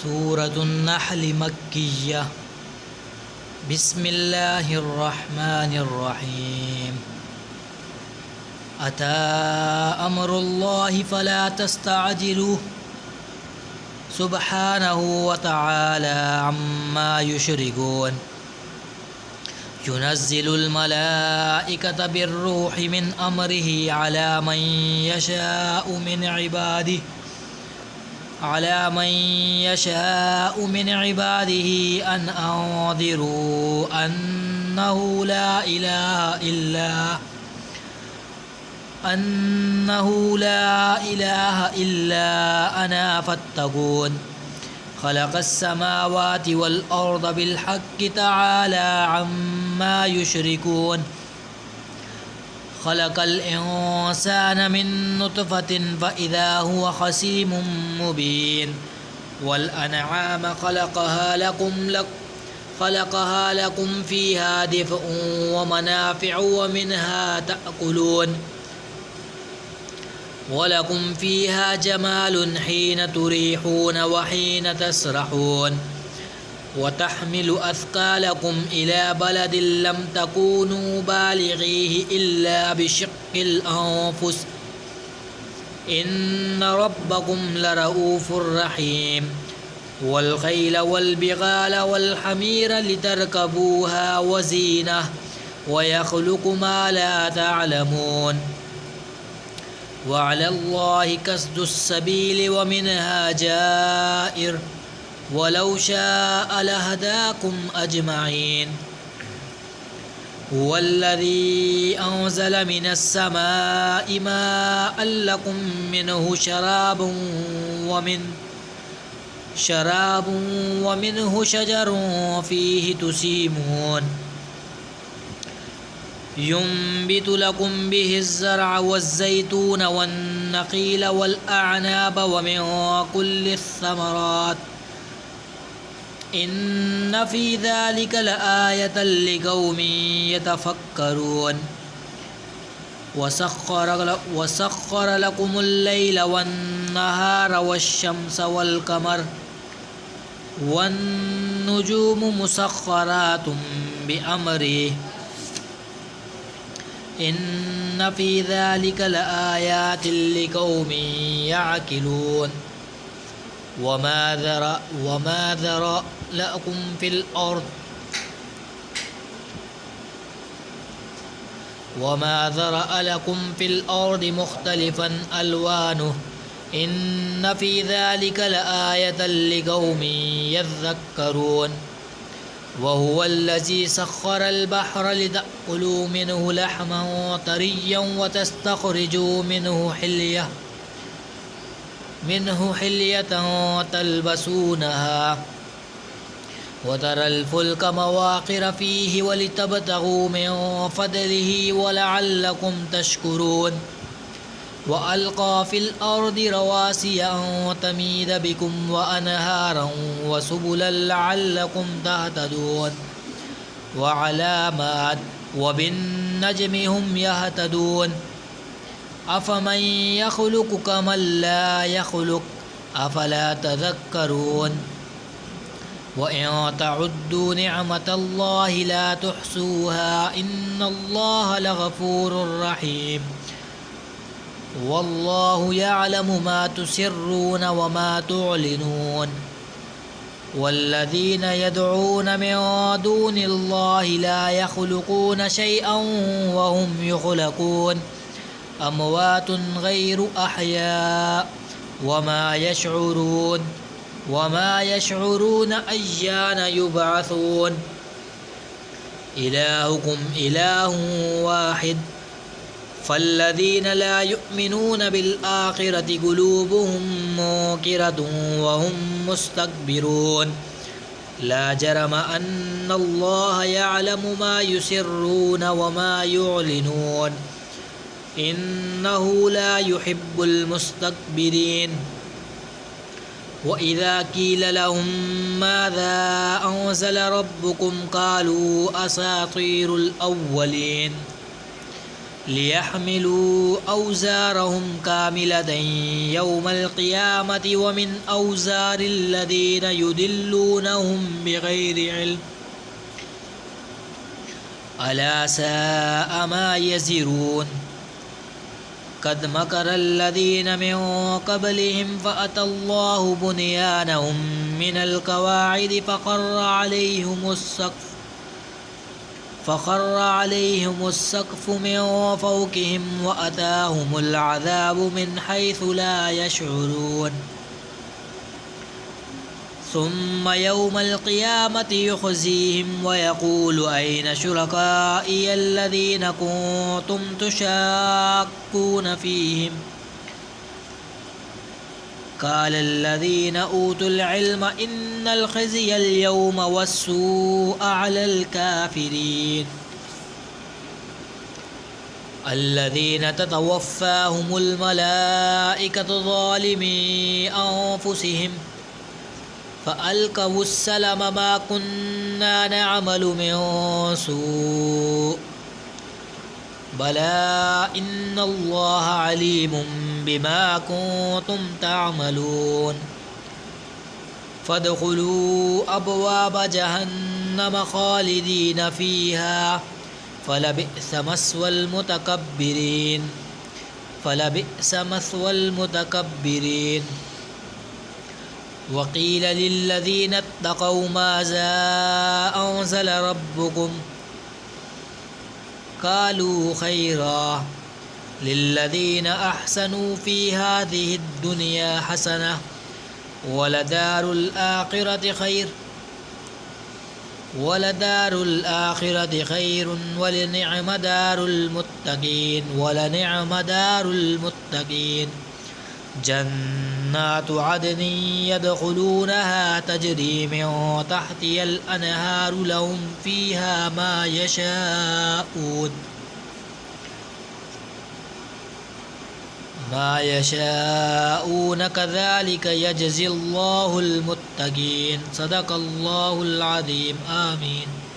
सूरत अन्नहल मक्किय्या। बिस्मिल्लाहिर्रहमानिर्रहीम। अता अम्रुल्लाहि फला तस्तअजिलूह सुब्हानहु व तआला अम्मा युशरिकून। युनज़्ज़िलुल मलाइकता बिर्रूहि मिन अम्रिहि अला मन यशाअु मिन इबादिही अन अंज़िरू अन्नहु ला इलाहा इल्ला अना फत्तकून। खलक़स्समावाति वल अर्ज़ बिल्हक़्क़ि तआला अम्मा युशरिकून। खलक़ल इंसान मिन नुत्फ़तिन फ़इज़ा हुवा ख़सीमुम मुबीन। वल अनआम खलक़हा लकुम फ़ीहा दिफ़्उन व मनाफ़िअु व मिन्हा तअकुलून। वलकुम फ़ीहा जमालुन हीन तुरीहून व हीन तसरहून। वतहमिलु अथक़ालकुम इला बलदिन लम तकूनू बालिग़ीहि इल्ला बिशिक़्क़िल अनफ़ुस इन्न रब्बकुम लरऊफ़ुर रहीम। वल ख़ैल वल बिग़ाल वल हमीर लितरकबूहा व ज़ीनह व यख़्लुक़ु मा ला तअलमून। व अलल्लाहि क़स्दुस सबील व मिन्हा जाइर वलौ शाअ लहदाकुम अजमईन। हुवल्लज़ी अंज़ल मिनस समाइ माअन लकुम मिन्हु शराबुन व मिन्हु शजरुन फ़ीहि तुसीमून। युंबितु लकुम बिहिज़्ज़रअ वज़्ज़ैतून वन्नख़ील वल्अअनाब व मिन कुल्लिस्समरात इन्न फ़ी ज़ालिका लआयतन लिक़ौमिन यतफ़क्करून। वसख़्ख़र लकुमुल लैल वन्नहार वश्शम्स वल्क़मर वन्नुजूमु मुसख़्ख़रातुम बिअम्रिहि इन्न फ़ी ज़ालिका लआयातिन लिक़ौमिन यअक़िलून। वमा ज़रअ लकुम फ़िल अर्ज़ि मुख़्तलिफ़न अल्वानुहु इन्न फ़ी ज़ालिका लआयतन लिक़ौमिन यज़्ज़क्करून। वहुवल्लज़ी सख़्ख़रल बहर लितअकुलू मिन्हु लहमन तरिय्यन वतस्तख़रिजू मिन्हु हिल्यतन तल्बसूनहा वतरल फ़ुल्क मवाख़िर फ़ीहि वलितबतगू मिन फ़दलिहि वलअल्लकुम तशकुरून। वअल्क़ा फ़िल अर्ज़ि रवासिय अन तमीद बिकुम वअनहारन वसुबुलन लअल्लकुम तहतदून। वअलामात वबिन्नज्मि हुम यहतदून। अफ़मन यख़्लुक़ु कमन ला यख़्लुक़ु अफ़ला तज़क्करून। वइन तउद्दू निअमतल्लाहि ला तुहसूहा इन्नल्लाह लग़फ़ूरुर रहीम। वल्लाहु यअलमु मा तुसिर्रून व मा तुअलिनून। वल्लज़ीन यदऊन मिन दूनिल्लाहि ला यख़्लुक़ून शैअन व हुम युख़्लक़ून अमवातुन ग़ैरु अहया वमा यशዑरून अय्यान युबअसून। इलाहुकुम इलाहुन वाहिद फ़ल्लज़ीन ला युमिनून बिल्आख़िरति क़ुलूबुहुम मुनकिरतुन व हुम मुस्तक्बिरून। ला जरम अन्नल्लाह यअलमु मा युसिर्रून व मा युअलिनून इन्नहु ला युहिब्बुल मुस्तक्बिरीन। वइज़ा क़ील लहुम माज़ा अंज़ल रब्बुकुम क़ालू असातीरुल अव्वलीन। लियहमिलू औज़ारहुम कामिलतन यौमल क़ियामति व मिन औज़ारिल्लज़ीना युदिल्लूनहुम बिग़ैरि इल्म अला साअ मा यज़िरून क़द मकरल्लज़ीना मिन क़ब्लिहिम फ़अतल्लाहु बुनियानहुम मिनल क़वाइद फ़ख़र्र अलैहिमुस्सक़्फ़ु मिन फ़ौक़िहिम व अताहुमुल अज़ाबु मिन हैसु ला यशऊरून सुम्मा यौमल क़ियामति युख़ज़ीहिम व यक़ूलु ऐन शुरकाइय अल्लज़ीना कुन्तुम तुशाक्कून फ़ीहिम क़ालल्लज़ीना ऊतुल इल्म इन्नल ख़िज़्यल यौम वस्सूअ अलल काफ़िरीन अल्लज़ीना ततवफ़्फ़ाहुमुल मलाइकतु ज़ालिमी अन्फ़ुसिहिम फ़अल्क़वुस्सलम मा कुन्ना नअमलु मिन सूअ बला इन्नल्लाह अलीमुम बिमा कुन्तुम तअमलून फ़दख़ुलू अब्वाब जहन्नम ख़ालिदीन फ़ीहा फ़लबिअस मस्वल मुतकब्बिरीन वक़ील लिल्लज़ीना इत्तक़ौ माज़ा अंज़ल रब्बुकुम क़ालू खैरा लिल्लज़ीना अहसनू फ़ी हाज़िहिद दुनिया हसनह वलदारुल आखिरति खैरुन वलनिअम दारुल मुत्तक़ीन जन्नातु अदनिन यदख़ुलूनहा तजरी मिन तहतिहल अनहारु लहुम फ़ीहा मा यशाऊन कज़ालिक यजज़िल्लाहुल मुत्तक़ीन सदक़ल्लाहुल अज़ीम आमीन।